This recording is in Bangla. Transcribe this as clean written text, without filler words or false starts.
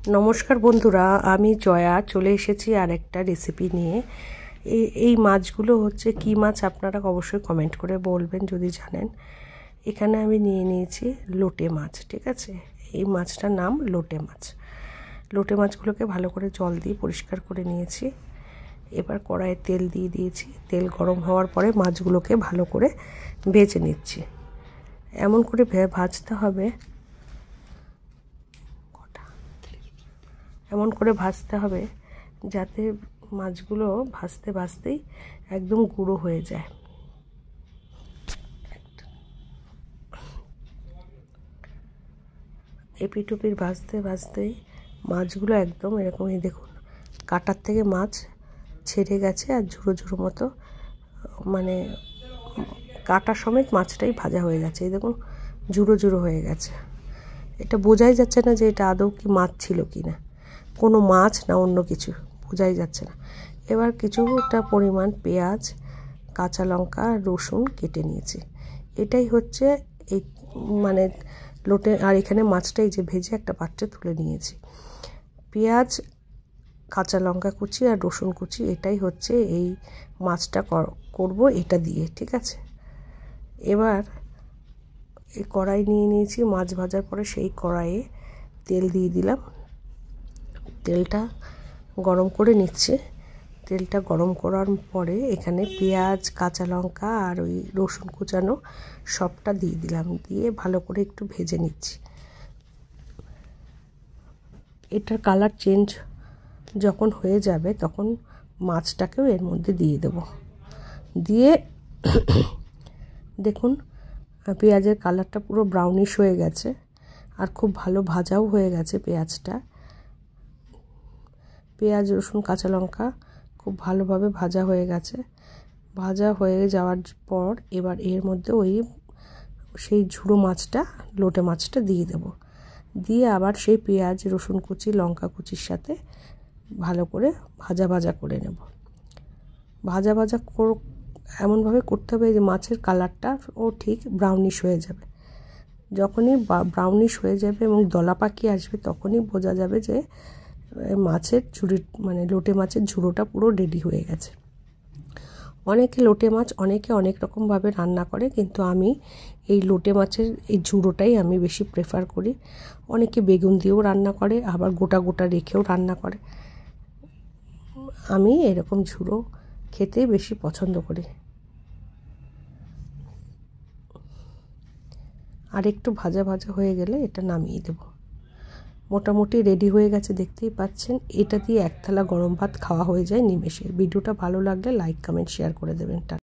নমস্কার বন্ধুরা, আমি জয়া চলে এসেছি আরেকটা রেসিপি নিয়ে। এই মাছগুলো হচ্ছে কী মাছ আপনারা অবশ্যই কমেন্ট করে বলবেন যদি জানেন। এখানে আমি নিয়ে নিয়েছি লোটে মাছ, ঠিক আছে। এই মাছটার নাম লোটে মাছ। লোটে মাছগুলোকে ভালো করে জল দিয়ে পরিষ্কার করে নিয়েছি। এবার কড়াইয়ে তেল দিয়ে দিয়েছি। তেল গরম হওয়ার পরে মাছগুলোকে ভালো করে ভেজে নিচ্ছি। এমন করে ভাজতে হবে, যাতে মাছগুলো ভাজতে ভাজতেই একদম গুঁড়ো হয়ে যায়। এপিটোপির ভাজতে ভাজতেই মাছগুলো একদম এরকমই, দেখুন কাটার থেকে মাছ ছেড়ে গেছে আর ঝুড়ো ঝুড়ো মতো, মানে কাটা সমেত মাছটাই ভাজা হয়ে গেছে। এই দেখুন ঝুড়ো ঝুড়ো হয়ে গেছে। এটা বোঝাই যাচ্ছে না যে এটা আদৌ কি মাছ ছিল কি না, কোনো মাছ না অন্য কিছু, বোঝাই যাচ্ছে না। এবার কিছুটা পরিমাণ পেঁয়াজ, কাঁচা লঙ্কা, রসুন কেটে নিয়েছি। এটাই হচ্ছে এই মানে লোটে। আর এখানে মাছটাই যে ভেজে একটা পাত্রে তুলে নিয়েছি। পেঁয়াজ, কাঁচা লঙ্কা কুচি আর রসুন কুচি, এটাই হচ্ছে এই মাছটা করব এটা দিয়ে, ঠিক আছে। এবার এই কড়াই নিয়ে নিয়েছি। মাছ ভাজার পরে সেই কড়াইয়ে তেল দিয়ে দিলাম। তেলটা গরম করে নিচ্ছে। তেলটা গরম করার পরে এখানে পেঁয়াজ, কাঁচা লঙ্কা আর ওই রসুন কুচানো সবটা দিয়ে দিলাম। দিয়ে ভালো করে একটু ভেজে নিচ্ছি। এটার কালার চেঞ্জ যখন হয়ে যাবে তখন মাছটাকেও এর মধ্যে দিয়ে দেব। দিয়ে দেখুন পেঁয়াজের কালারটা পুরো ব্রাউনিশ হয়ে গেছে আর খুব ভালো ভাজাও হয়ে গেছে পেঁয়াজটা। পেঁয়াজ, রসুন, কাঁচা লঙ্কা খুব ভালোভাবে ভাজা হয়ে গেছে। ভাজা হয়ে যাওয়ার পর এবার এর মধ্যে সেই ঝুড়ো মাছটা, লোটে মাছটা দিয়ে দেব। দিয়ে আবার সেই পেঁয়াজ, রসুন কুচি, লঙ্কা কুচির সাথে ভালো করে ভাজা ভাজা করে নেব। ভাজা ভাজা এমনভাবে করতে হবে যে মাছের কালারটা ঠিক ব্রাউনিশ হয়ে যাবে। যখনই ব্রাউনিশ হয়ে যাবে এবং দলা পাকিয়ে আসবে তখনই বোঝা যাবে যে মাছের মানে লোটে মাছের ঝুড়োটা পুরো রেডি হয়ে গেছে। অনেকে লোটে মাছ অনেকে অনেক রকমভাবে রান্না করে, কিন্তু আমি এই লোটে মাছের এই ঝুড়োটাই আমি বেশি প্রেফার করি। অনেকে বেগুন দিয়েও রান্না করে, আবার গোটা গোটা রেখেও রান্না করে। আমি এরকম ঝুড়ো খেতে বেশি পছন্দ করি। আর একটু ভাজা ভাজা হয়ে গেলে এটা নামিয়ে দেব। মোটামুটি রেডি হয়ে গেছে, দেখতেই পাচ্ছেন। এটা দিয়ে এক থালা গরম ভাত খাওয়া হয়ে যায় নিমেষে। ভিডিওটা ভালো লাগলে লাইক, কমেন্ট, শেয়ার করে দেবেন।